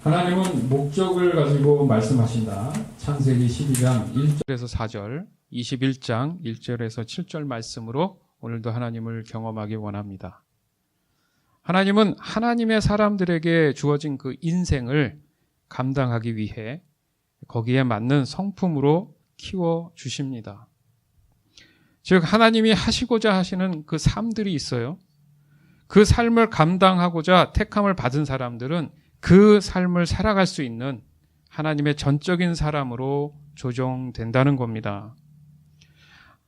하나님은 목적을 가지고 말씀하신다. 창세기 12장 1절에서 4절, 21장 1절에서 7절 말씀으로 오늘도 하나님을 경험하기 원합니다. 하나님은 하나님의 사람들에게 주어진 그 인생을 감당하기 위해 거기에 맞는 성품으로 키워주십니다. 즉 하나님이 하시고자 하시는 그 삶들이 있어요. 그 삶을 감당하고자 택함을 받은 사람들은 그 삶을 살아갈 수 있는 하나님의 전적인 사람으로 조정된다는 겁니다.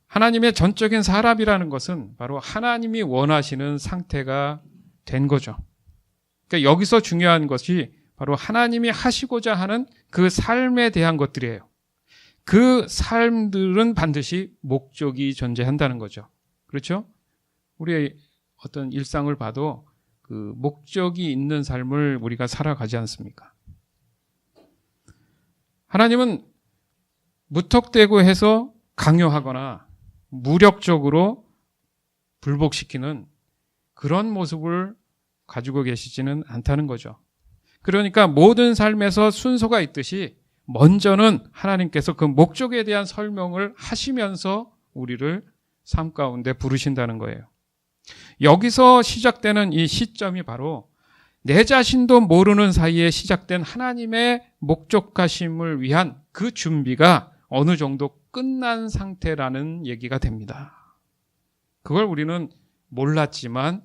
하나님의 전적인 사람이라는 것은 바로 하나님이 원하시는 상태가 된 거죠. 그러니까 여기서 중요한 것이 바로 하나님이 하시고자 하는 그 삶에 대한 것들이에요. 그 삶들은 반드시 목적이 존재한다는 거죠. 그렇죠? 우리의 어떤 일상을 봐도 그 목적이 있는 삶을 우리가 살아가지 않습니까? 하나님은 무턱대고 해서 강요하거나 무력적으로 불복시키는 그런 모습을 가지고 계시지는 않다는 거죠. 그러니까 모든 삶에서 순서가 있듯이 먼저는 하나님께서 그 목적에 대한 설명을 하시면서 우리를 삶 가운데 부르신다는 거예요. 여기서 시작되는 이 시점이 바로 내 자신도 모르는 사이에 시작된 하나님의 목적하심을 위한 그 준비가 어느 정도 끝난 상태라는 얘기가 됩니다. 그걸 우리는 몰랐지만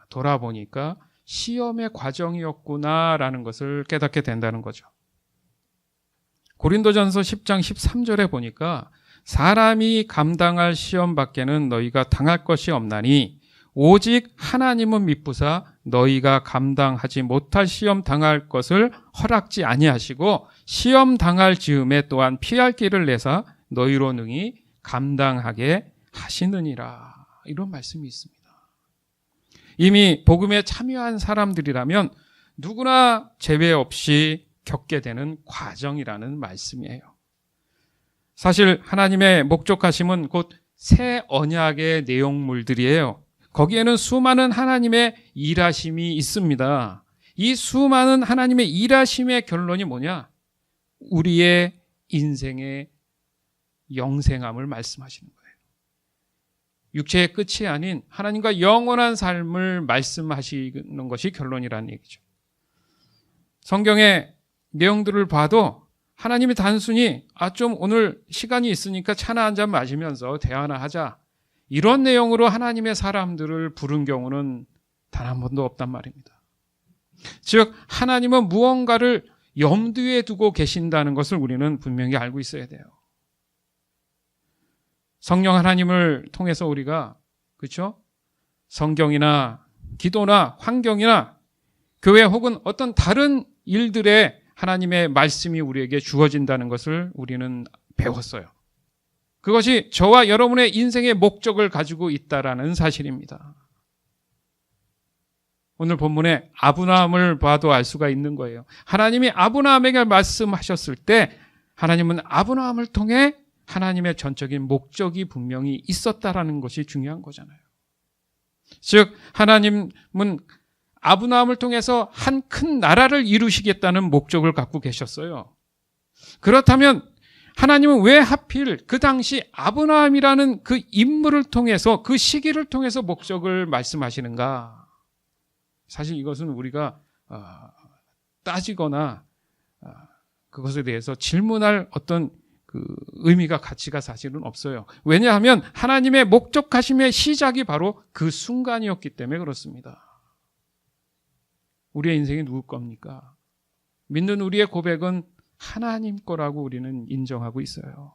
돌아보니까 시험의 과정이었구나라는 것을 깨닫게 된다는 거죠. 고린도전서 10장 13절에 보니까 사람이 감당할 시험 밖에는 너희가 당할 것이 없나니 오직 하나님은 미쁘사 너희가 감당하지 못할 시험 당할 것을 허락지 아니하시고 시험 당할 즈음에 또한 피할 길을 내사 너희로 능히 감당하게 하시느니라. 이런 말씀이 있습니다. 이미 복음에 참여한 사람들이라면 누구나 제외 없이 겪게 되는 과정이라는 말씀이에요. 사실 하나님의 목적하심은 곧 새 언약의 내용물들이에요. 거기에는 수많은 하나님의 일하심이 있습니다. 이 수많은 하나님의 일하심의 결론이 뭐냐? 우리의 인생의 영생함을 말씀하시는 거예요. 육체의 끝이 아닌 하나님과 영원한 삶을 말씀하시는 것이 결론이라는 얘기죠. 성경의 내용들을 봐도 하나님이 단순히 좀 오늘 시간이 있으니까 차나 한잔 마시면서 대화나 하자, 이런 내용으로 하나님의 사람들을 부른 경우는 단 한 번도 없단 말입니다. 즉 하나님은 무언가를 염두에 두고 계신다는 것을 우리는 분명히 알고 있어야 돼요. 성령 하나님을 통해서 우리가, 그렇죠? 성경이나 기도나 환경이나 교회 혹은 어떤 다른 일들에 하나님의 말씀이 우리에게 주어진다는 것을 우리는 배웠어요. 그것이 저와 여러분의 인생의 목적을 가지고 있다라는 사실입니다. 오늘 본문에 아브라함을 봐도 알 수가 있는 거예요. 하나님이 아브라함에게 말씀하셨을 때 하나님은 아브라함을 통해 하나님의 전적인 목적이 분명히 있었다라는 것이 중요한 거잖아요. 즉 하나님은 아브라함을 통해서 한 큰 나라를 이루시겠다는 목적을 갖고 계셨어요. 그렇다면 하나님은 왜 하필 그 당시 아브라함이라는 그 인물을 통해서, 그 시기를 통해서 목적을 말씀하시는가? 사실 이것은 우리가 따지거나 그것에 대해서 질문할 어떤 그 의미가, 가치가 사실은 없어요. 왜냐하면 하나님의 목적하심의 시작이 바로 그 순간이었기 때문에 그렇습니다. 우리의 인생이 누구 겁니까? 믿는 우리의 고백은 하나님 거라고 우리는 인정하고 있어요.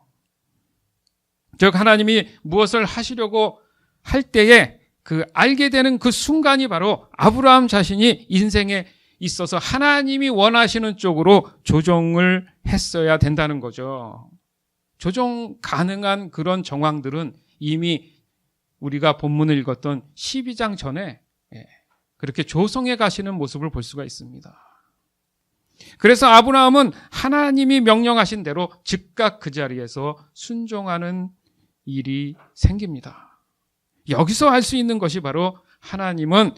즉 하나님이 무엇을 하시려고 할 때에 그 알게 되는 그 순간이 바로 아브라함 자신이 인생에 있어서 하나님이 원하시는 쪽으로 조정을 했어야 된다는 거죠. 조정 가능한 그런 정황들은 이미 우리가 본문을 읽었던 12장 전에 그렇게 조성해 가시는 모습을 볼 수가 있습니다. 그래서 아브라함은 하나님이 명령하신 대로 즉각 그 자리에서 순종하는 일이 생깁니다. 여기서 알 수 있는 것이 바로 하나님은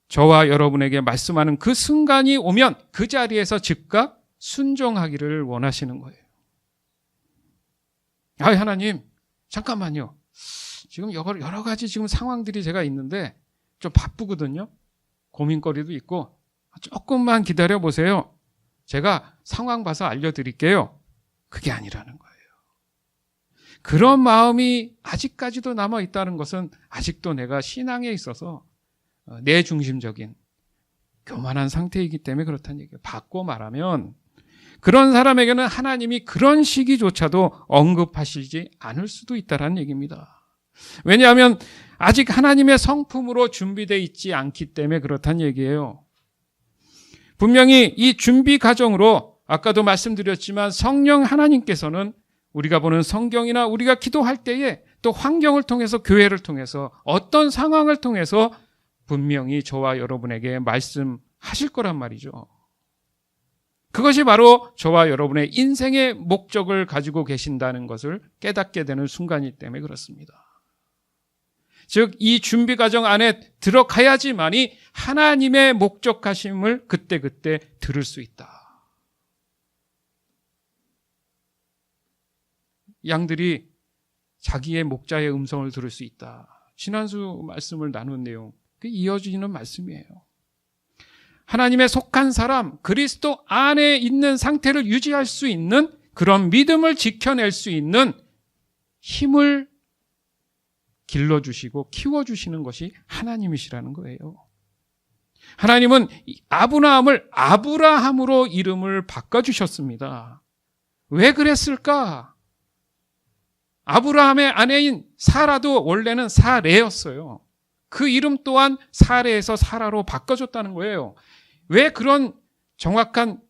저와 여러분에게 말씀하는 그 순간이 오면 그 자리에서 즉각 순종하기를 원하시는 거예요. 하나님, 잠깐만요. 지금 여러 가지 지금 상황들이 제가 있는데 좀 바쁘거든요. 고민거리도 있고 조금만 기다려 보세요. 제가 상황 봐서 알려드릴게요. 그게 아니라는 거예요. 그런 마음이 아직까지도 남아있다는 것은 아직도 내가 신앙에 있어서 내 중심적인 교만한 상태이기 때문에 그렇다는 얘기예요. 바꿔 말하면 그런 사람에게는 하나님이 그런 시기조차도 언급하시지 않을 수도 있다는 얘기입니다. 왜냐하면 아직 하나님의 성품으로 준비되어 있지 않기 때문에 그렇다는 얘기예요. 분명히 이 준비 과정으로 아까도 말씀드렸지만 성령 하나님께서는 우리가 보는 성경이나 우리가 기도할 때에 또 환경을 통해서 교회를 통해서 어떤 상황을 통해서 분명히 저와 여러분에게 말씀하실 거란 말이죠. 그것이 바로 저와 여러분의 인생의 목적을 가지고 계신다는 것을 깨닫게 되는 순간이기 때문에 그렇습니다. 즉, 이 준비 과정 안에 들어가야지만이 하나님의 목적하심을 그때그때 들을 수 있다. 양들이 자기의 목자의 음성을 들을 수 있다. 지난주 말씀을 나눈 내용, 그 이어지는 말씀이에요. 하나님의 속한 사람, 그리스도 안에 있는 상태를 유지할 수 있는 그런 믿음을 지켜낼 수 있는 힘을 길러주시고 키워주시는 것이 하나님이시라는 거예요. 하나님은 아브라함을 아브라함으로 이름을 바꿔주셨습니다. 왜 그랬을까? 아브라함의 아내인 사라도 원래는 사레였어요. 그 이름 또한 사레에서 사라로 바꿔줬다는 거예요. 왜 그런 정확한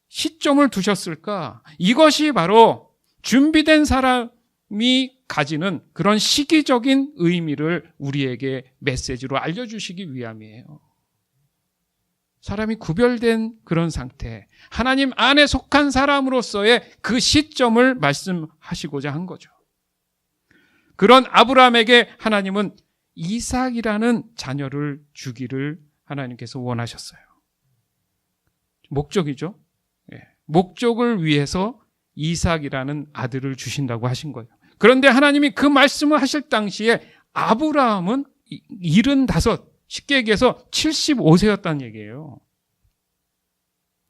시점을 두셨을까? 이것이 바로 준비된 사람이 가지는 그런 시기적인 의미를 우리에게 메시지로 알려주시기 위함이에요. 사람이 구별된 그런 상태, 하나님 안에 속한 사람으로서의 그 시점을 말씀하시고자 한 거죠. 그런 아브라함에게 하나님은 이삭이라는 자녀를 주기를 하나님께서 원하셨어요. 목적이죠. 목적을 위해서 이삭이라는 아들을 주신다고 하신 거예요. 그런데 하나님이 그 말씀을 하실 당시에 아브라함은 75, 쉽게 얘기해서 75세였다는 얘기예요.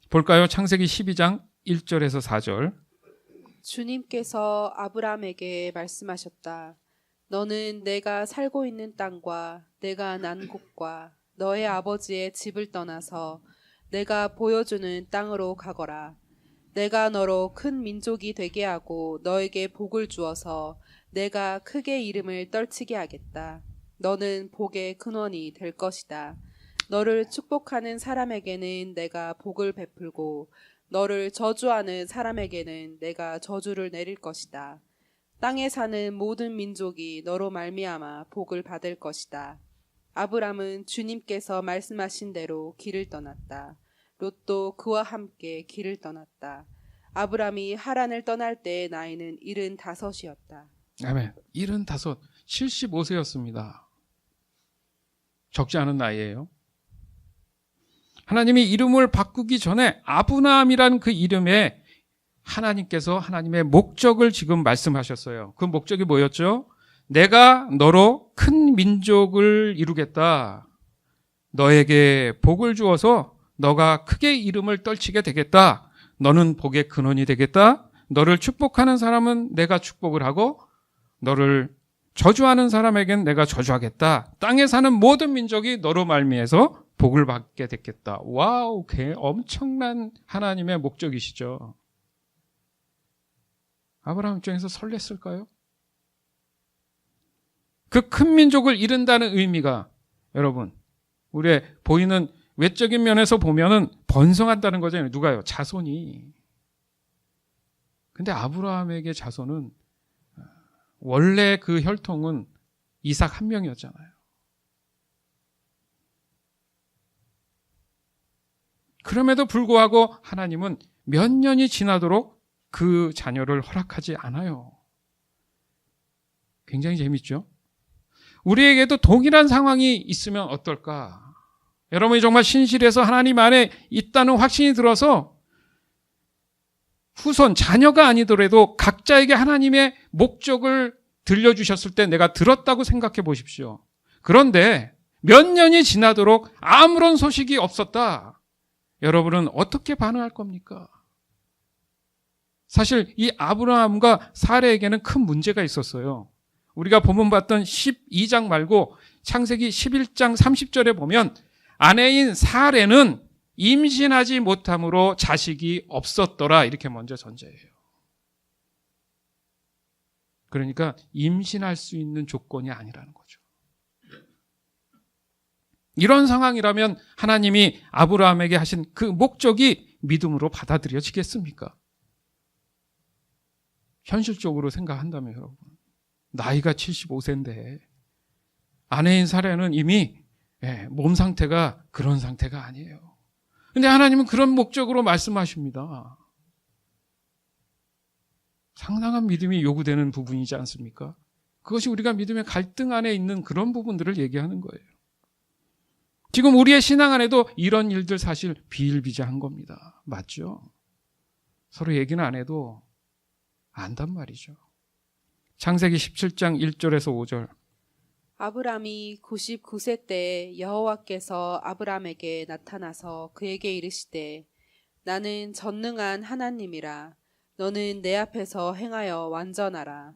볼까요? 창세기 12장 1절에서 4절. 주님께서 아브라함에게 말씀하셨다. 너는 내가 살고 있는 땅과 내가 난 곳과 너의 아버지의 집을 떠나서 내가 보여주는 땅으로 가거라. 내가 너로 큰 민족이 되게 하고 너에게 복을 주어서 내가 크게 이름을 떨치게 하겠다. 너는 복의 근원이 될 것이다. 너를 축복하는 사람에게는 내가 복을 베풀고 너를 저주하는 사람에게는 내가 저주를 내릴 것이다. 땅에 사는 모든 민족이 너로 말미암아 복을 받을 것이다. 아브람은 주님께서 말씀하신 대로 길을 떠났다. 롯도 그와 함께 길을 떠났다. 아브람이 하란을 떠날 때의 나이는 75이었다. 아멘. 75, 75세였습니다. 적지 않은 나이예요. 하나님이 이름을 바꾸기 전에 아브라함이라는 그 이름에 하나님께서 하나님의 목적을 지금 말씀하셨어요. 그 목적이 뭐였죠? 내가 너로 큰 민족을 이루겠다. 너에게 복을 주어서 너가 크게 이름을 떨치게 되겠다. 너는 복의 근원이 되겠다. 너를 축복하는 사람은 내가 축복을 하고 너를 저주하는 사람에겐 내가 저주하겠다. 땅에 사는 모든 민족이 너로 말미에서 복을 받게 됐겠다. 와우, 엄청난 하나님의 목적이시죠. 아브라함 입장에서 설렜을까요? 그 큰 민족을 이룬다는 의미가 여러분, 우리의 보이는 외적인 면에서 보면은 번성한다는 거잖아요. 누가요? 자손이. 근데 아브라함에게 자손은 원래 그 혈통은 이삭 한 명이었잖아요. 그럼에도 불구하고 하나님은 몇 년이 지나도록 그 자녀를 허락하지 않아요. 굉장히 재밌죠? 우리에게도 동일한 상황이 있으면 어떨까? 여러분이 정말 신실해서 하나님 안에 있다는 확신이 들어서 후손, 자녀가 아니더라도 각자에게 하나님의 목적을 들려주셨을 때 내가 들었다고 생각해 보십시오. 그런데 몇 년이 지나도록 아무런 소식이 없었다. 여러분은 어떻게 반응할 겁니까? 사실 이 아브라함과 사레에게는 큰 문제가 있었어요. 우리가 본문 봤던 12장 말고 창세기 11장 30절에 보면 아내인 사레는 임신하지 못함으로 자식이 없었더라. 이렇게 먼저 전제해요. 그러니까 임신할 수 있는 조건이 아니라는 거죠. 이런 상황이라면 하나님이 아브라함에게 하신 그 목적이 믿음으로 받아들여지겠습니까? 현실적으로 생각한다면 여러분, 나이가 75세인데 아내인 사례는 이미 몸 상태가 그런 상태가 아니에요. 근데 하나님은 그런 목적으로 말씀하십니다. 상당한 믿음이 요구되는 부분이지 않습니까? 그것이 우리가 믿음의 갈등 안에 있는 그런 부분들을 얘기하는 거예요. 지금 우리의 신앙 안에도 이런 일들 사실 비일비재한 겁니다. 맞죠? 서로 얘기는 안 해도 안단 말이죠. 창세기 17장 1절에서 5절. 아브람이 99세 때 여호와께서 아브람에게 나타나서 그에게 이르시되 나는 전능한 하나님이라 너는 내 앞에서 행하여 완전하라.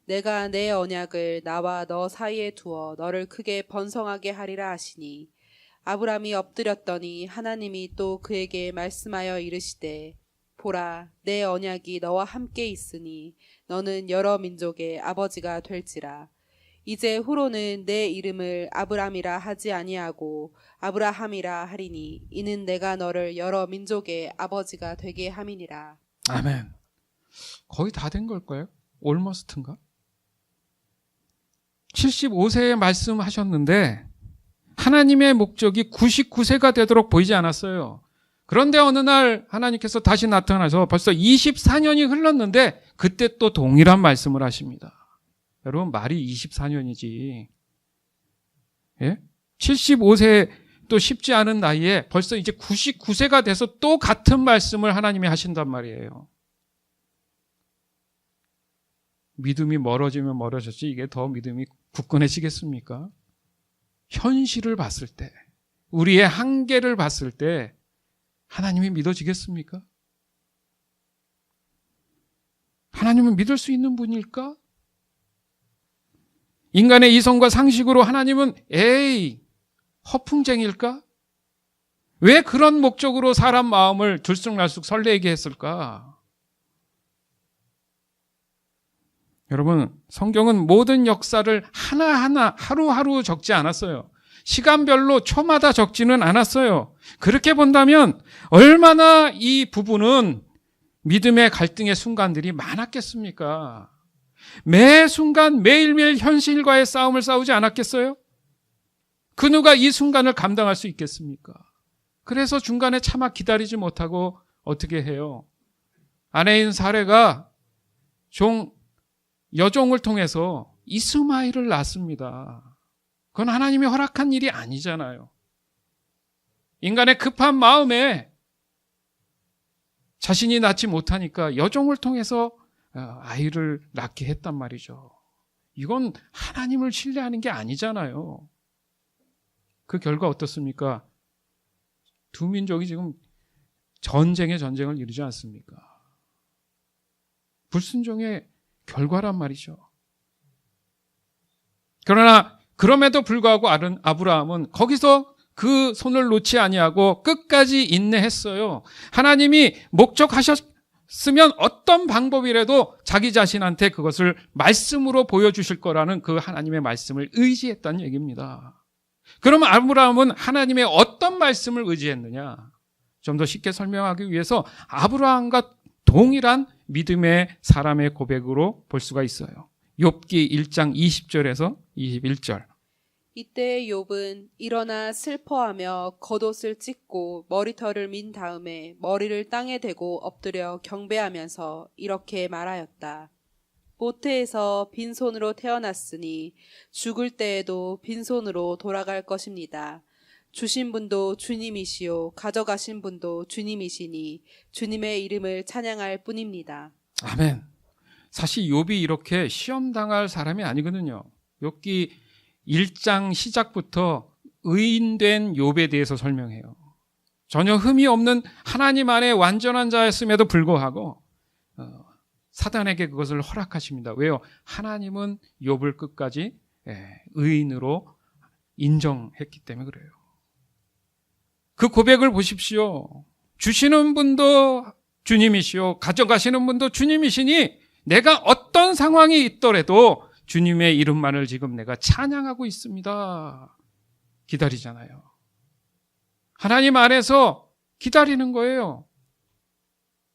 내가 내 언약을 나와 너 사이에 두어 너를 크게 번성하게 하리라 하시니 아브람이 엎드렸더니 하나님이 또 그에게 말씀하여 이르시되 보라 내 언약이 너와 함께 있으니 너는 여러 민족의 아버지가 될지라. 이제 후로는 내 이름을 아브람이라 하지 아니하고 아브라함이라 하리니 이는 내가 너를 여러 민족의 아버지가 되게 함이니라. 아멘. 거의 다 된 걸까요? 올머스트인가? 75세에 말씀하셨는데 하나님의 목적이 99세가 되도록 보이지 않았어요. 그런데 어느 날 하나님께서 다시 나타나서 벌써 24년이 흘렀는데 그때 또 동일한 말씀을 하십니다. 여러분 말이 24년이지. 예? 75세 또 쉽지 않은 나이에 벌써 이제 99세가 돼서 또 같은 말씀을 하나님이 하신단 말이에요. 믿음이 멀어지면 멀어졌지 이게 더 믿음이 굳건해지겠습니까? 현실을 봤을 때, 우리의 한계를 봤을 때 하나님이 믿어지겠습니까? 하나님은 믿을 수 있는 분일까? 인간의 이성과 상식으로 하나님은 허풍쟁일까? 왜 그런 목적으로 사람 마음을 들쑥날쑥 설레게 했을까? 여러분, 성경은 모든 역사를 하나하나 하루하루 적지 않았어요. 시간별로 초마다 적지는 않았어요. 그렇게 본다면 얼마나 이 부분은 믿음의 갈등의 순간들이 많았겠습니까? 매 순간 매일매일 현실과의 싸움을 싸우지 않았겠어요? 그 누가 이 순간을 감당할 수 있겠습니까? 그래서 중간에 차마 기다리지 못하고 어떻게 해요? 아내인 사레가 여종을 통해서 이스마엘을 낳습니다. 그건 하나님이 허락한 일이 아니잖아요. 인간의 급한 마음에 자신이 낳지 못하니까 여종을 통해서 아이를 낳게 했단 말이죠. 이건 하나님을 신뢰하는 게 아니잖아요. 그 결과 어떻습니까? 두 민족이 지금 전쟁을 이루지 않습니까? 불순종의 결과란 말이죠. 그러나 그럼에도 불구하고 아브라함은 거기서 그 손을 놓지 아니하고 끝까지 인내했어요. 하나님이 목적하셨으면 어떤 방법이라도 자기 자신한테 그것을 말씀으로 보여주실 거라는 그 하나님의 말씀을 의지했다는 얘기입니다. 그러면 아브라함은 하나님의 어떤 말씀을 의지했느냐? 좀 더 쉽게 설명하기 위해서 아브라함과 동일한 믿음의 사람의 고백으로 볼 수가 있어요. 욥기 1장 20절에서 21절. 이때 욥은 일어나 슬퍼하며 겉옷을 찢고 머리털을 민 다음에 머리를 땅에 대고 엎드려 경배하면서 이렇게 말하였다. 모태에서 빈손으로 태어났으니 죽을 때에도 빈손으로 돌아갈 것입니다. 주신 분도 주님이시요 가져가신 분도 주님이시니 주님의 이름을 찬양할 뿐입니다. 아멘. 사실 욥이 이렇게 시험 당할 사람이 아니거든요. 욥기 1장 시작부터 의인된 욥에 대해서 설명해요. 전혀 흠이 없는 하나님 안에 완전한 자였음에도 불구하고 사단에게 그것을 허락하십니다. 왜요? 하나님은 욥을 끝까지 의인으로 인정했기 때문에 그래요. 그 고백을 보십시오. 주시는 분도 주님이시오 가져가시는 분도 주님이시니 내가 어떤 상황이 있더라도 주님의 이름만을 지금 내가 찬양하고 있습니다. 기다리잖아요. 하나님 안에서 기다리는 거예요.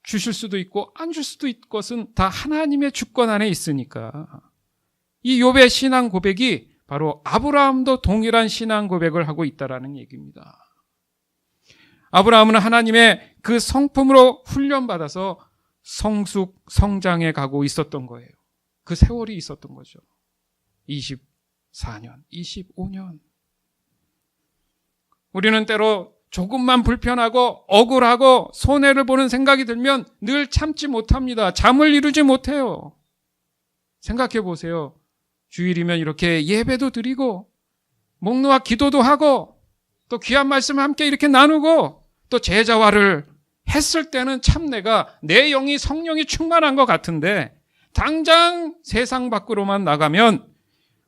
주실 수도 있고 안 줄 수도 있는 것은 다 하나님의 주권 안에 있으니까. 이 욥의 신앙 고백이 바로 아브라함도 동일한 신앙 고백을 하고 있다라는 얘기입니다. 아브라함은 하나님의 그 성품으로 훈련받아서 성숙 성장해 가고 있었던 거예요. 그 세월이 있었던 거죠. 24년, 25년. 우리는 때로 조금만 불편하고 억울하고 손해를 보는 생각이 들면 늘 참지 못합니다. 잠을 이루지 못해요. 생각해 보세요. 주일이면 이렇게 예배도 드리고 목놓아 기도도 하고 또 귀한 말씀을 함께 이렇게 나누고 또 제자화를 했을 때는 참 내가 내 영이 성령이 충만한 것 같은데 당장 세상 밖으로만 나가면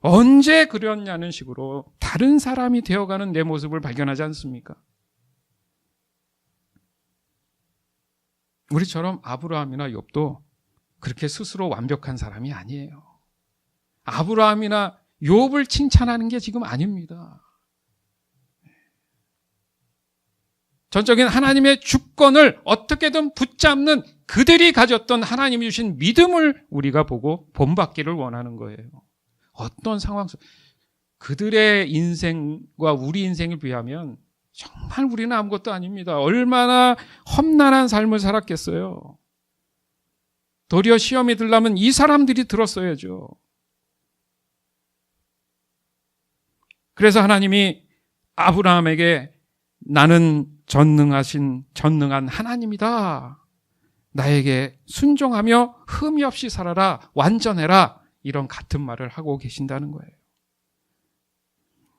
언제 그랬냐는 식으로 다른 사람이 되어가는 내 모습을 발견하지 않습니까? 우리처럼 아브라함이나 욥도 그렇게 스스로 완벽한 사람이 아니에요. 아브라함이나 욥을 칭찬하는 게 지금 아닙니다. 전적인 하나님의 주권을 어떻게든 붙잡는 그들이 가졌던 하나님이 주신 믿음을 우리가 보고 본받기를 원하는 거예요. 어떤 상황 속 그들의 인생과 우리 인생을 비하면 정말 우리는 아무것도 아닙니다. 얼마나 험난한 삶을 살았겠어요. 도리어 시험이 들려면 이 사람들이 들었어야죠. 그래서 하나님이 아브라함에게 나는 전능한 하나님이다. 나에게 순종하며 흠이 없이 살아라. 완전해라. 이런 같은 말을 하고 계신다는 거예요.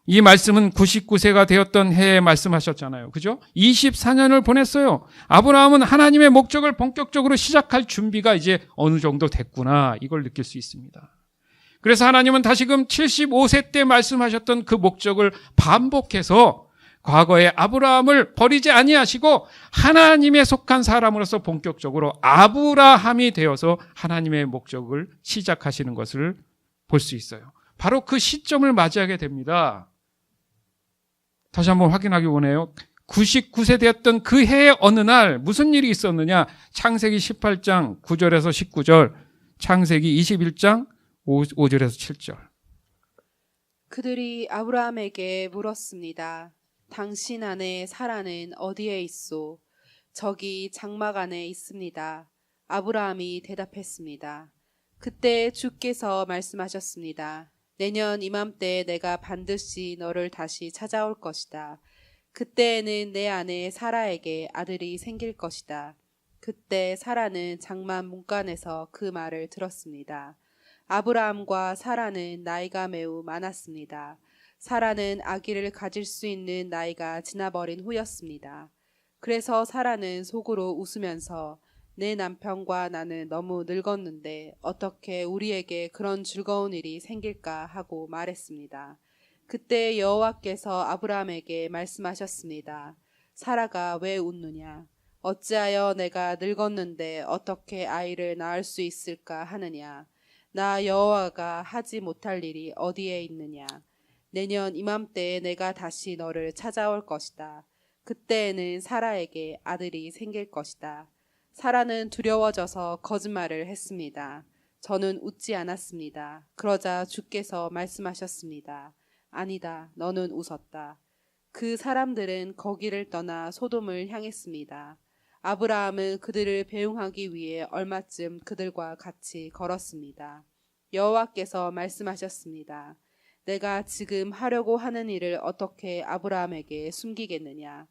이 말씀은 99세가 되었던 해에 말씀하셨잖아요. 그죠? 24년을 보냈어요. 아브라함은 하나님의 목적을 본격적으로 시작할 준비가 이제 어느 정도 됐구나. 이걸 느낄 수 있습니다. 그래서 하나님은 다시금 75세 때 말씀하셨던 그 목적을 반복해서 과거에 아브라함을 버리지 아니하시고 하나님에 속한 사람으로서 본격적으로 아브라함이 되어서 하나님의 목적을 시작하시는 것을 볼 수 있어요. 바로 그 시점을 맞이하게 됩니다. 다시 한번 확인하기 원해요. 99세 되었던 그 해의 어느 날 무슨 일이 있었느냐? 창세기 18장 9절에서 19절, 창세기 21장 5절에서 7절. 그들이 아브라함에게 물었습니다. 당신 아내 사라는 어디에 있소? 저기 장막 안에 있습니다. 아브라함이 대답했습니다. 그때 주께서 말씀하셨습니다. 내년 이맘때 내가 반드시 너를 다시 찾아올 것이다. 그때에는 내 아내 사라에게 아들이 생길 것이다. 그때 사라는 장막 문간에서 그 말을 들었습니다. 아브라함과 사라는 나이가 매우 많았습니다. 사라는 아기를 가질 수 있는 나이가 지나버린 후였습니다. 그래서 사라는 속으로 웃으면서 내 남편과 나는 너무 늙었는데 어떻게 우리에게 그런 즐거운 일이 생길까 하고 말했습니다. 그때 여호와께서 아브라함에게 말씀하셨습니다. 사라가 왜 웃느냐? 어찌하여 내가 늙었는데 어떻게 아이를 낳을 수 있을까 하느냐? 나 여호와가 하지 못할 일이 어디에 있느냐? 내년 이맘때에 내가 다시 너를 찾아올 것이다. 그때에는 사라에게 아들이 생길 것이다. 사라는 두려워져서 거짓말을 했습니다. 저는 웃지 않았습니다. 그러자 주께서 말씀하셨습니다. 아니다, 너는 웃었다. 그 사람들은 거기를 떠나 소돔을 향했습니다. 아브라함은 그들을 배웅하기 위해 얼마쯤 그들과 같이 걸었습니다. 여호와께서 말씀하셨습니다. 내가 지금 하려고 하는 일을 어떻게 아브라함에게 숨기겠느냐?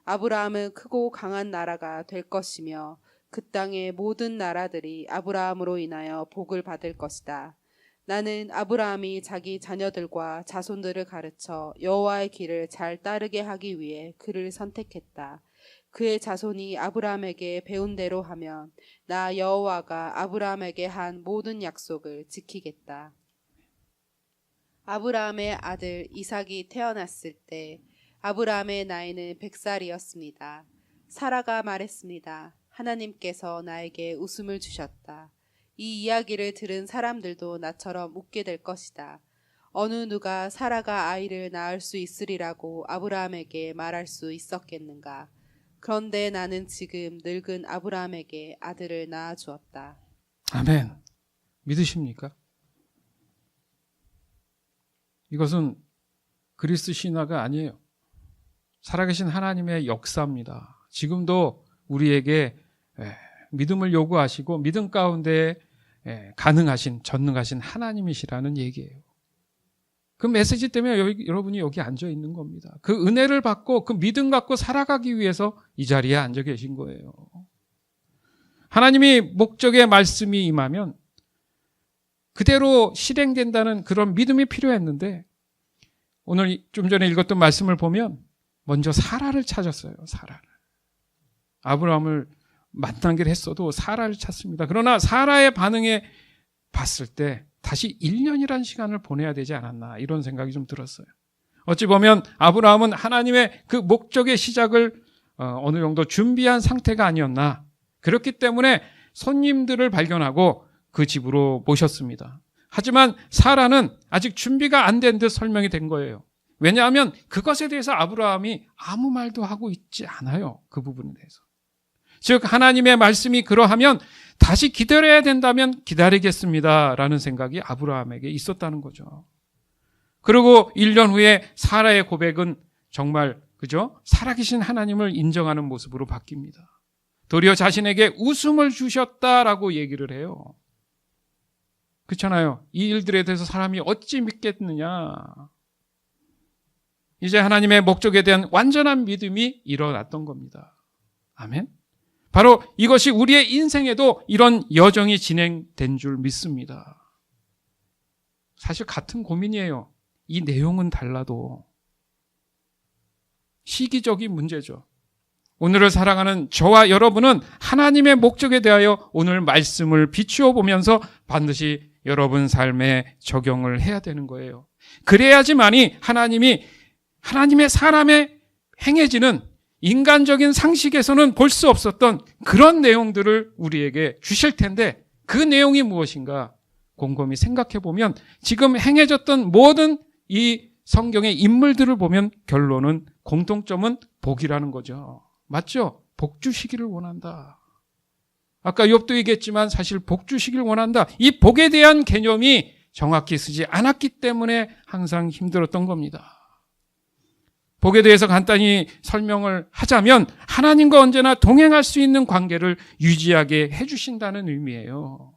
아브라함은 크고 강한 나라가 될 것이며 그 땅의 모든 나라들이 아브라함으로 인하여 복을 받을 것이다. 나는 아브라함이 자기 자녀들과 자손들을 가르쳐 여호와의 길을 잘 따르게 하기 위해 그를 선택했다. 그의 자손이 아브라함에게 배운 대로 하면 나 여호와가 아브라함에게 한 모든 약속을 지키겠다. 아브라함의 아들 이삭이 태어났을 때 아브라함의 나이는 100살이었습니다. 사라가 말했습니다. 하나님께서 나에게 웃음을 주셨다. 이 이야기를 들은 사람들도 나처럼 웃게 될 것이다. 어느 누가 사라가 아이를 낳을 수 있으리라고 아브라함에게 말할 수 있었겠는가? 그런데 나는 지금 늙은 아브라함에게 아들을 낳아 주었다. 아멘. 믿으십니까? 이것은 그리스 신화가 아니에요. 살아계신 하나님의 역사입니다. 지금도 우리에게 믿음을 요구하시고 믿음 가운데 가능하신, 전능하신 하나님이시라는 얘기예요. 그 메시지 때문에 여러분이 여기 앉아 있는 겁니다. 그 은혜를 받고 그 믿음 갖고 살아가기 위해서 이 자리에 앉아 계신 거예요. 하나님이 목적의 말씀이 임하면 그대로 실행된다는 그런 믿음이 필요했는데 오늘 좀 전에 읽었던 말씀을 보면 먼저 사라를 찾았어요. 사라를. 아브라함을 만나기를 했어도 사라를 찾습니다. 그러나 사라의 반응에 봤을 때 다시 1년이라는 시간을 보내야 되지 않았나 이런 생각이 좀 들었어요. 어찌 보면 아브라함은 하나님의 그 목적의 시작을 어느 정도 준비한 상태가 아니었나. 그렇기 때문에 손님들을 발견하고 그 집으로 모셨습니다. 하지만 사라는 아직 준비가 안 된 듯 설명이 된 거예요. 왜냐하면 그것에 대해서 아브라함이 아무 말도 하고 있지 않아요. 그 부분에 대해서. 즉 하나님의 말씀이 그러하면 다시 기다려야 된다면 기다리겠습니다라는 생각이 아브라함에게 있었다는 거죠. 그리고 1년 후에 사라의 고백은 정말 그죠? 살아계신 하나님을 인정하는 모습으로 바뀝니다. 도리어 자신에게 웃음을 주셨다라고 얘기를 해요. 그렇잖아요. 이 일들에 대해서 사람이 어찌 믿겠느냐. 이제 하나님의 목적에 대한 완전한 믿음이 일어났던 겁니다. 아멘. 바로 이것이 우리의 인생에도 이런 여정이 진행된 줄 믿습니다. 사실 같은 고민이에요. 이 내용은 달라도 시기적인 문제죠. 오늘을 살아가는 저와 여러분은 하나님의 목적에 대하여 오늘 말씀을 비추어 보면서 반드시 여러분 삶에 적용을 해야 되는 거예요. 그래야지만이 하나님의 사람의 행해지는 인간적인 상식에서는 볼 수 없었던 그런 내용들을 우리에게 주실 텐데 그 내용이 무엇인가 곰곰이 생각해 보면 지금 행해졌던 모든 이 성경의 인물들을 보면 결론은 공통점은 복이라는 거죠. 맞죠? 복 주시기를 원한다. 아까 욥도 얘기했지만 사실 복 주시기를 원한다. 이 복에 대한 개념이 정확히 쓰지 않았기 때문에 항상 힘들었던 겁니다. 복에 대해서 간단히 설명을 하자면 하나님과 언제나 동행할 수 있는 관계를 유지하게 해주신다는 의미예요.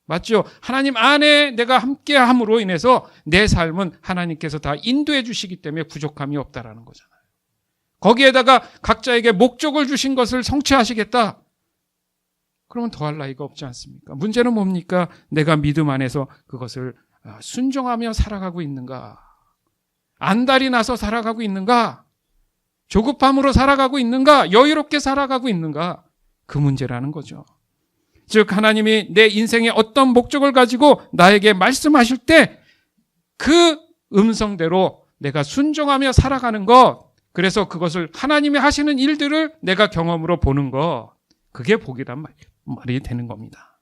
맞죠? 하나님 안에 내가 함께함으로 인해서 내 삶은 하나님께서 다 인도해 주시기 때문에 부족함이 없다라는 거잖아요. 거기에다가 각자에게 목적을 주신 것을 성취하시겠다. 그러면 더할 나위가 없지 않습니까? 문제는 뭡니까? 내가 믿음 안에서 그것을 순종하며 살아가고 있는가? 안달이 나서 살아가고 있는가? 조급함으로 살아가고 있는가? 여유롭게 살아가고 있는가? 그 문제라는 거죠. 즉 하나님이 내 인생에 어떤 목적을 가지고 나에게 말씀하실 때 그 음성대로 내가 순종하며 살아가는 것, 그래서 그것을 하나님이 하시는 일들을 내가 경험으로 보는 것, 그게 복이란 말이 되는 겁니다.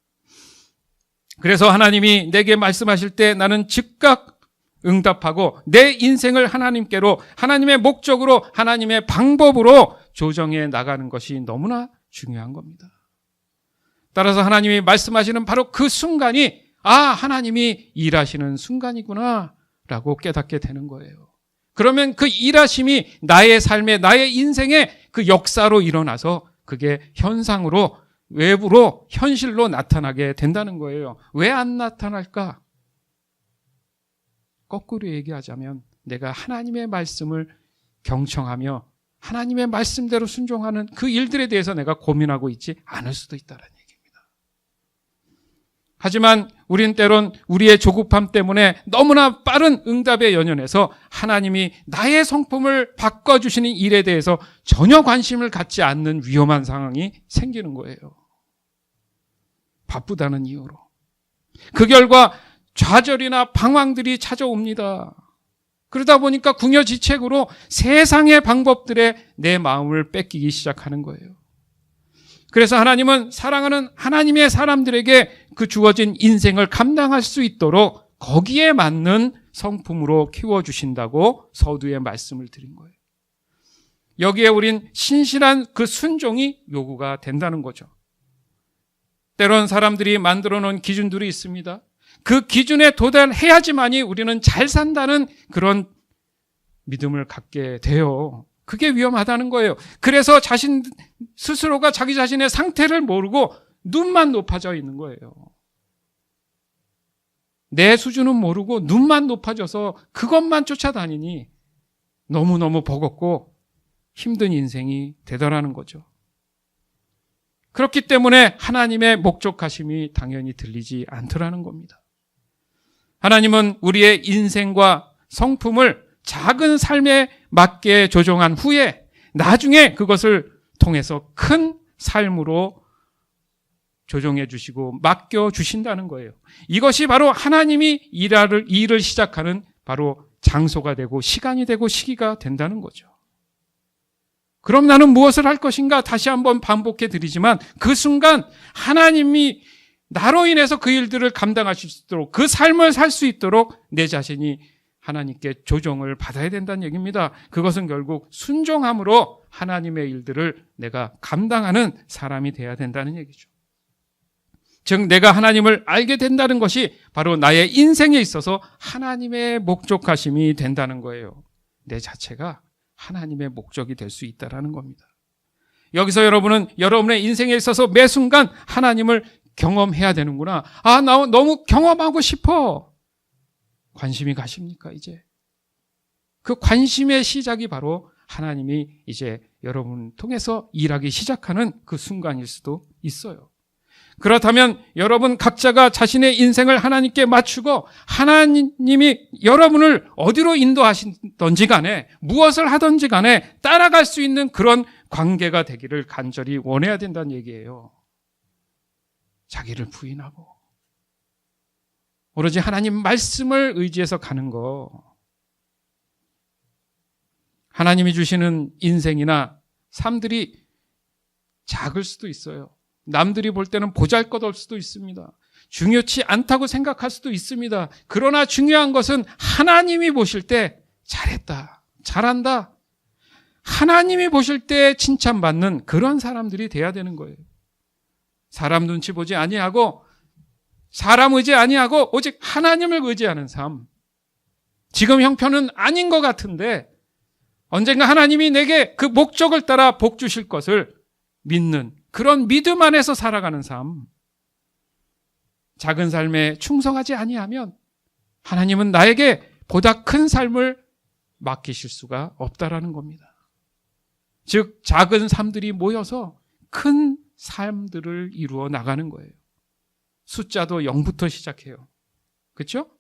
그래서 하나님이 내게 말씀하실 때 나는 즉각 응답하고 내 인생을 하나님께로, 하나님의 목적으로, 하나님의 방법으로 조정해 나가는 것이 너무나 중요한 겁니다. 따라서 하나님이 말씀하시는 바로 그 순간이 하나님이 일하시는 순간이구나 라고 깨닫게 되는 거예요. 그러면 그 일하심이 나의 삶에, 나의 인생에 그 역사로 일어나서 그게 현상으로, 외부로, 현실로 나타나게 된다는 거예요. 왜 안 나타날까? 거꾸로 얘기하자면 내가 하나님의 말씀을 경청하며 하나님의 말씀대로 순종하는 그 일들에 대해서 내가 고민하고 있지 않을 수도 있다는 얘기입니다. 하지만 우린 때론 우리의 조급함 때문에 너무나 빠른 응답에 연연해서 하나님이 나의 성품을 바꿔주시는 일에 대해서 전혀 관심을 갖지 않는 위험한 상황이 생기는 거예요. 바쁘다는 이유로. 그 결과 좌절이나 방황들이 찾아옵니다. 그러다 보니까 궁여지책으로 세상의 방법들에 내 마음을 뺏기기 시작하는 거예요. 그래서 하나님은 사랑하는 하나님의 사람들에게 그 주어진 인생을 감당할 수 있도록 거기에 맞는 성품으로 키워주신다고 서두에 말씀을 드린 거예요. 여기에 우린 신실한 그 순종이 요구가 된다는 거죠. 때론 사람들이 만들어 놓은 기준들이 있습니다. 그 기준에 도달해야지만이 우리는 잘 산다는 그런 믿음을 갖게 돼요. 그게 위험하다는 거예요. 그래서 자신 스스로가 자기 자신의 상태를 모르고 눈만 높아져 있는 거예요. 내 수준은 모르고 눈만 높아져서 그것만 쫓아다니니 너무너무 버겁고 힘든 인생이 되더라는 거죠. 그렇기 때문에 하나님의 목적하심이 당연히 들리지 않더라는 겁니다. 하나님은 우리의 인생과 성품을 작은 삶에 맞게 조정한 후에 나중에 그것을 통해서 큰 삶으로 조정해 주시고 맡겨 주신다는 거예요. 이것이 바로 하나님이 일을 시작하는 바로 장소가 되고 시간이 되고 시기가 된다는 거죠. 그럼 나는 무엇을 할 것인가? 다시 한번 반복해 드리지만 그 순간 하나님이 나로 인해서 그 일들을 감당하실 수 있도록 그 삶을 살 수 있도록 내 자신이 하나님께 조정을 받아야 된다는 얘기입니다. 그것은 결국 순종함으로 하나님의 일들을 내가 감당하는 사람이 돼야 된다는 얘기죠. 즉 내가 하나님을 알게 된다는 것이 바로 나의 인생에 있어서 하나님의 목적하심이 된다는 거예요. 내 자체가 하나님의 목적이 될 수 있다는 겁니다. 여기서 여러분은 여러분의 인생에 있어서 매 순간 하나님을 경험해야 되는구나. 나 너무 경험하고 싶어. 관심이 가십니까, 이제? 그 관심의 시작이 바로 하나님이 이제 여러분 통해서 일하기 시작하는 그 순간일 수도 있어요. 그렇다면 여러분 각자가 자신의 인생을 하나님께 맞추고 하나님이 여러분을 어디로 인도하시든지 간에 무엇을 하든지 간에 따라갈 수 있는 그런 관계가 되기를 간절히 원해야 된다는 얘기예요. 자기를 부인하고 오로지 하나님 말씀을 의지해서 가는 거. 하나님이 주시는 인생이나 삶들이 작을 수도 있어요. 남들이 볼 때는 보잘것없을 수도 있습니다. 중요치 않다고 생각할 수도 있습니다. 그러나 중요한 것은 하나님이 보실 때 잘했다, 잘한다. 하나님이 보실 때 칭찬받는 그런 사람들이 돼야 되는 거예요. 사람 눈치 보지 아니하고 사람 의지 아니하고 오직 하나님을 의지하는 삶. 지금 형편은 아닌 것 같은데 언젠가 하나님이 내게 그 목적을 따라 복 주실 것을 믿는 그런 믿음 안에서 살아가는 삶. 작은 삶에 충성하지 아니하면 하나님은 나에게 보다 큰 삶을 맡기실 수가 없다라는 겁니다. 즉 작은 삶들이 모여서 큰 삶들을 이루어 나가는 거예요. 숫자도 0부터 시작해요. 그렇죠?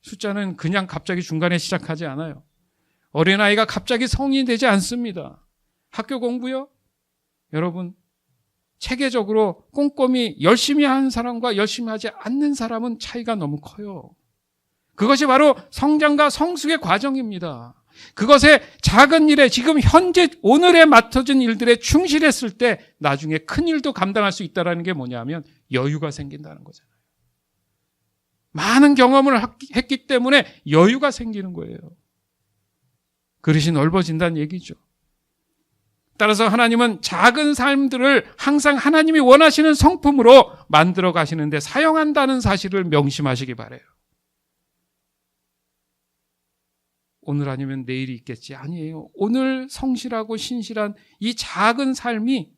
숫자는 그냥 갑자기 중간에 시작하지 않아요. 어린아이가 갑자기 성인이 되지 않습니다. 학교 공부요? 여러분 체계적으로 꼼꼼히 열심히 하는 사람과 열심히 하지 않는 사람은 차이가 너무 커요. 그것이 바로 성장과 성숙의 과정입니다. 그것에 작은 일에 지금 현재 오늘에 맡아진 일들에 충실했을 때 나중에 큰 일도 감당할 수 있다는 게 뭐냐면 여유가 생긴다는 거잖아요. 많은 경험을 했기 때문에 여유가 생기는 거예요. 그릇이 넓어진다는 얘기죠. 따라서 하나님은 작은 삶들을 항상 하나님이 원하시는 성품으로 만들어 가시는데 사용한다는 사실을 명심하시기 바라요. 오늘 아니면 내일이 있겠지. 아니에요. 오늘 성실하고 신실한 이 작은 삶이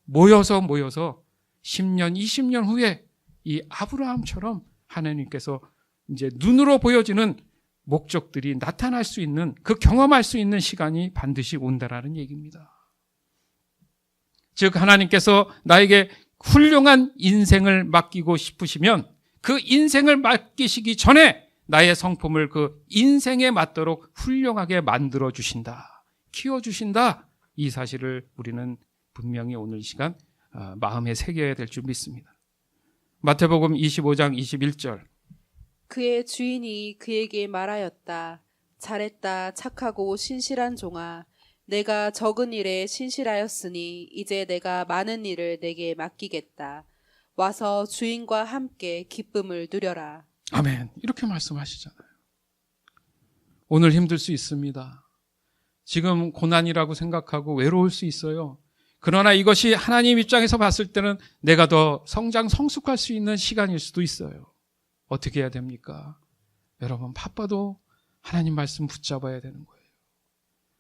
모여서 10년, 20년 후에 이 아브라함처럼 하나님께서 이제 눈으로 보여지는 목적들이 나타날 수 있는, 그 경험할 수 있는 시간이 반드시 온다라는 얘기입니다. 즉 하나님께서 나에게 훌륭한 인생을 맡기고 싶으시면 그 인생을 맡기시기 전에 나의 성품을 그 인생에 맞도록 훌륭하게 만들어 주신다, 키워 주신다. 이 사실을 우리는 분명히 오늘 이 시간 마음에 새겨야 될 줄 믿습니다. 마태복음 25장 21절. 그의 주인이 그에게 말하였다. 잘했다, 착하고 신실한 종아. 내가 적은 일에 신실하였으니 이제 내가 많은 일을 내게 맡기겠다. 와서 주인과 함께 기쁨을 누려라. 아멘. 이렇게 말씀하시잖아요. 오늘 힘들 수 있습니다. 지금 고난이라고 생각하고 외로울 수 있어요. 그러나 이것이 하나님 입장에서 봤을 때는 내가 더 성장, 성숙할 수 있는 시간일 수도 있어요. 어떻게 해야 됩니까? 여러분 바빠도 하나님 말씀 붙잡아야 되는 거예요.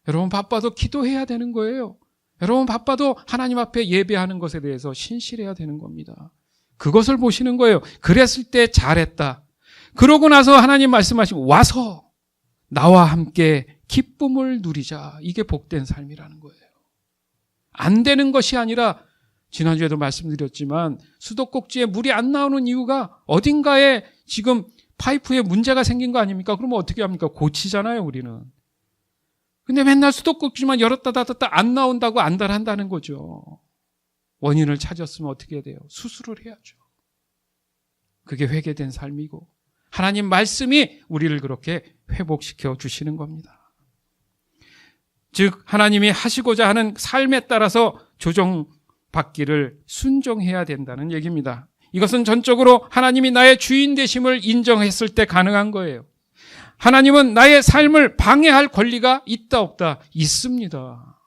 여러분 바빠도 기도해야 되는 거예요. 여러분 바빠도 하나님 앞에 예배하는 것에 대해서 신실해야 되는 겁니다. 그것을 보시는 거예요. 그랬을 때 잘했다. 그러고 나서 하나님 말씀하시고 와서 나와 함께 기쁨을 누리자. 이게 복된 삶이라는 거예요. 안 되는 것이 아니라 지난주에도 말씀드렸지만 수도꼭지에 물이 안 나오는 이유가 어딘가에 지금 파이프에 문제가 생긴 거 아닙니까? 그러면 어떻게 합니까? 고치잖아요, 우리는. 근데 맨날 수도꼭지만 열었다 닫았다 안 나온다고 안달한다는 거죠. 원인을 찾았으면 어떻게 해야 돼요? 수술을 해야죠. 그게 회개된 삶이고 하나님 말씀이 우리를 그렇게 회복시켜 주시는 겁니다. 즉 하나님이 하시고자 하는 삶에 따라서 조정받기를 순종해야 된다는 얘기입니다. 이것은 전적으로 하나님이 나의 주인 되심을 인정했을 때 가능한 거예요. 하나님은 나의 삶을 방해할 권리가 있다 없다? 있습니다.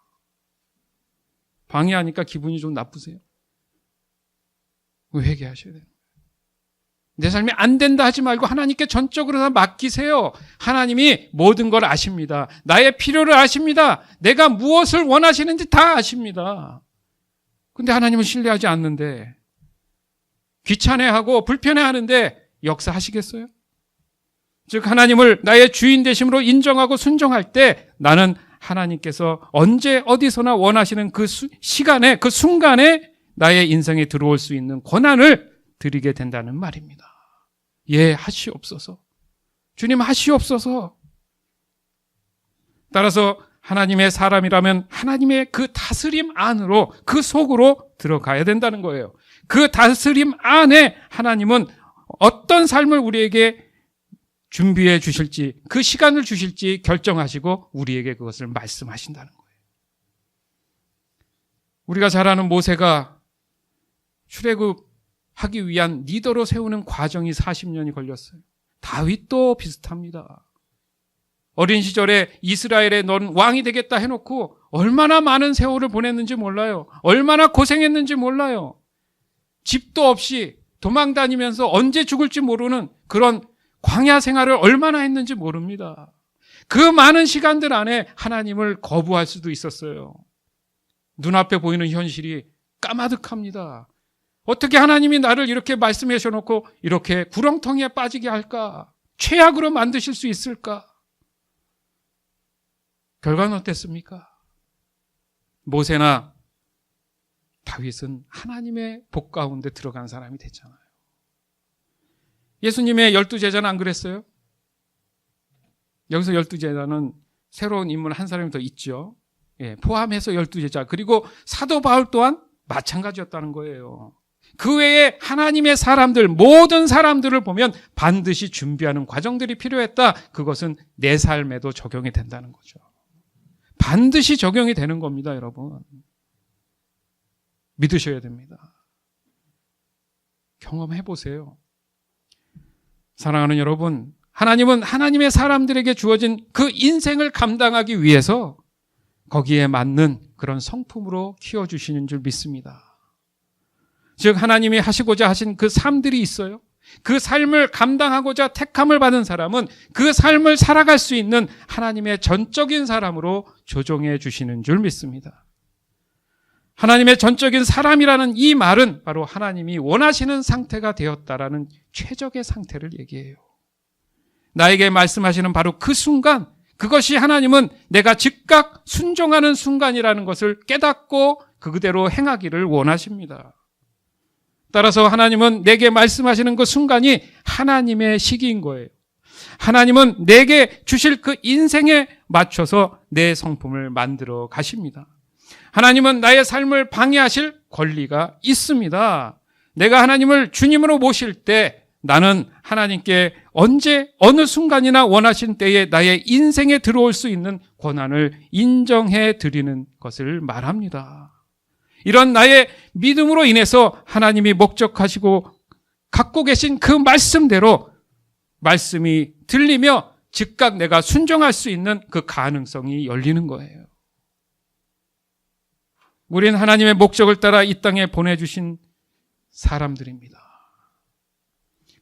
방해하니까 기분이 좀 나쁘세요? 회개하셔야 돼요. 내 삶이 안 된다 하지 말고 하나님께 전적으로 다 맡기세요. 하나님이 모든 걸 아십니다. 나의 필요를 아십니다. 내가 무엇을 원하시는지 다 아십니다. 근데 하나님은 신뢰하지 않는데, 귀찮아하고 불편해하는데 역사하시겠어요? 즉 하나님을 나의 주인 되심으로 인정하고 순종할 때 나는 하나님께서 언제 어디서나 원하시는 그 시간에, 그 순간에 나의 인생에 들어올 수 있는 권한을 드리게 된다는 말입니다. 예, 하시옵소서. 주님 하시옵소서. 따라서 하나님의 사람이라면 하나님의 그 다스림 안으로, 그 속으로 들어가야 된다는 거예요. 그 다스림 안에 하나님은 어떤 삶을 우리에게 준비해 주실지, 그 시간을 주실지 결정하시고 우리에게 그것을 말씀하신다는 거예요. 우리가 잘 아는 모세가 출애굽하기 위한 리더로 세우는 과정이 40년이 걸렸어요. 다윗도 비슷합니다. 어린 시절에 이스라엘에 넌 왕이 되겠다 해놓고 얼마나 많은 세월을 보냈는지 몰라요. 얼마나 고생했는지 몰라요. 집도 없이 도망 다니면서 언제 죽을지 모르는 그런 광야 생활을 얼마나 했는지 모릅니다. 그 많은 시간들 안에 하나님을 거부할 수도 있었어요. 눈앞에 보이는 현실이 까마득합니다. 어떻게 하나님이 나를 이렇게 말씀해 주셔놓고 이렇게 구렁텅이에 빠지게 할까? 최악으로 만드실 수 있을까? 결과는 어땠습니까? 모세나 다윗은 하나님의 복 가운데 들어간 사람이 됐잖아요. 예수님의 12제자는 안 그랬어요? 여기서 12제자는 새로운 인물 한 사람이 더 있죠. 예, 포함해서 12제자. 그리고 사도 바울 또한 마찬가지였다는 거예요. 그 외에 하나님의 사람들, 모든 사람들을 보면 반드시 준비하는 과정들이 필요했다. 그것은 내 삶에도 적용이 된다는 거죠. 반드시 적용이 되는 겁니다, 여러분. 믿으셔야 됩니다. 경험해 보세요. 사랑하는 여러분, 하나님은 하나님의 사람들에게 주어진 그 인생을 감당하기 위해서 거기에 맞는 그런 성품으로 키워주시는 줄 믿습니다. 즉 하나님이 하시고자 하신 그 삶들이 있어요. 그 삶을 감당하고자 택함을 받은 사람은 그 삶을 살아갈 수 있는 하나님의 전적인 사람으로 조정해 주시는 줄 믿습니다. 하나님의 전적인 사람이라는 이 말은 바로 하나님이 원하시는 상태가 되었다라는 최적의 상태를 얘기해요. 나에게 말씀하시는 바로 그 순간, 그것이 하나님은 내가 즉각 순종하는 순간이라는 것을 깨닫고 그대로 행하기를 원하십니다. 따라서 하나님은 내게 말씀하시는 그 순간이 하나님의 시기인 거예요. 하나님은 내게 주실 그 인생에 맞춰서 내 성품을 만들어 가십니다. 하나님은 나의 삶을 방해하실 권리가 있습니다. 내가 하나님을 주님으로 모실 때 나는 하나님께 언제 어느 순간이나 원하신 때에 나의 인생에 들어올 수 있는 권한을 인정해 드리는 것을 말합니다. 이런 나의 믿음으로 인해서 하나님이 목적하시고 갖고 계신 그 말씀대로 말씀이 들리며 즉각 내가 순종할 수 있는 그 가능성이 열리는 거예요. 우리는 하나님의 목적을 따라 이 땅에 보내주신 사람들입니다.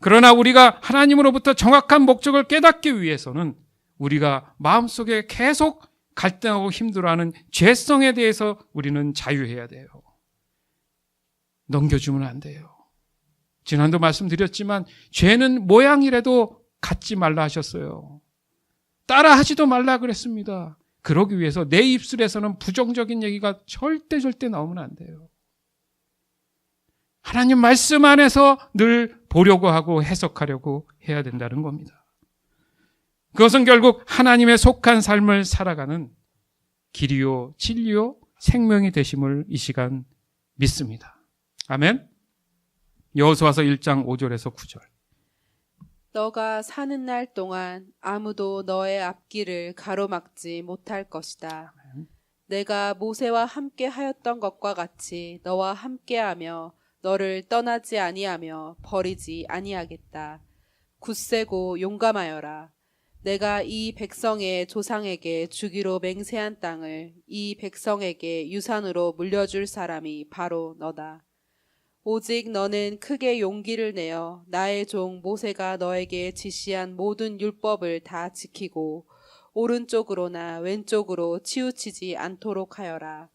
그러나 우리가 하나님으로부터 정확한 목적을 깨닫기 위해서는 우리가 마음속에 계속 갈등하고 힘들어하는 죄성에 대해서 우리는 자유해야 돼요. 넘겨주면 안 돼요. 지난도 말씀드렸지만 죄는 모양이라도 갖지 말라 하셨어요. 따라하지도 말라 그랬습니다. 그러기 위해서 내 입술에서는 부정적인 얘기가 절대 나오면 안 돼요. 하나님 말씀 안에서 늘 보려고 하고 해석하려고 해야 된다는 겁니다. 그것은 결국 하나님의 속한 삶을 살아가는 길이요 진리요 생명이 되심을 이 시간 믿습니다. 아멘. 여호수아서 1장 5절에서 9절. 너가 사는 날 동안 아무도 너의 앞길을 가로막지 못할 것이다. 내가 모세와 함께 하였던 것과 같이 너와 함께하며 너를 떠나지 아니하며 버리지 아니하겠다. 굳세고 용감하여라. 내가 이 백성의 조상에게 주기로 맹세한 땅을 이 백성에게 유산으로 물려줄 사람이 바로 너다. 오직 너는 크게 용기를 내어 나의 종 모세가 너에게 지시한 모든 율법을 다 지키고 오른쪽으로나 왼쪽으로 치우치지 않도록 하여라.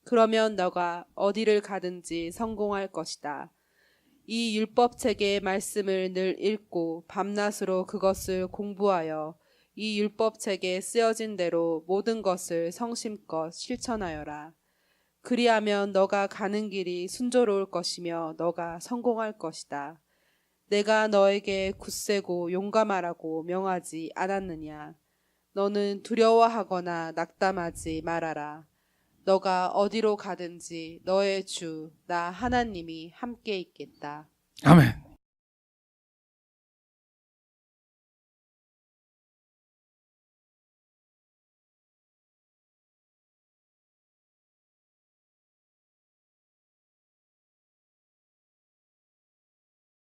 그러면 너가 어디를 가든지 성공할 것이다. 이 율법책의 말씀을 늘 읽고 밤낮으로 그것을 공부하여 이 율법책에 쓰여진 대로 모든 것을 성심껏 실천하여라. 그리하면 너가 가는 길이 순조로울 것이며 너가 성공할 것이다. 내가 너에게 굳세고 용감하라고 명하지 않았느냐? 너는 두려워하거나 낙담하지 말아라. 너가 어디로 가든지 너의 주 나 하나님이 함께 있겠다. 아멘.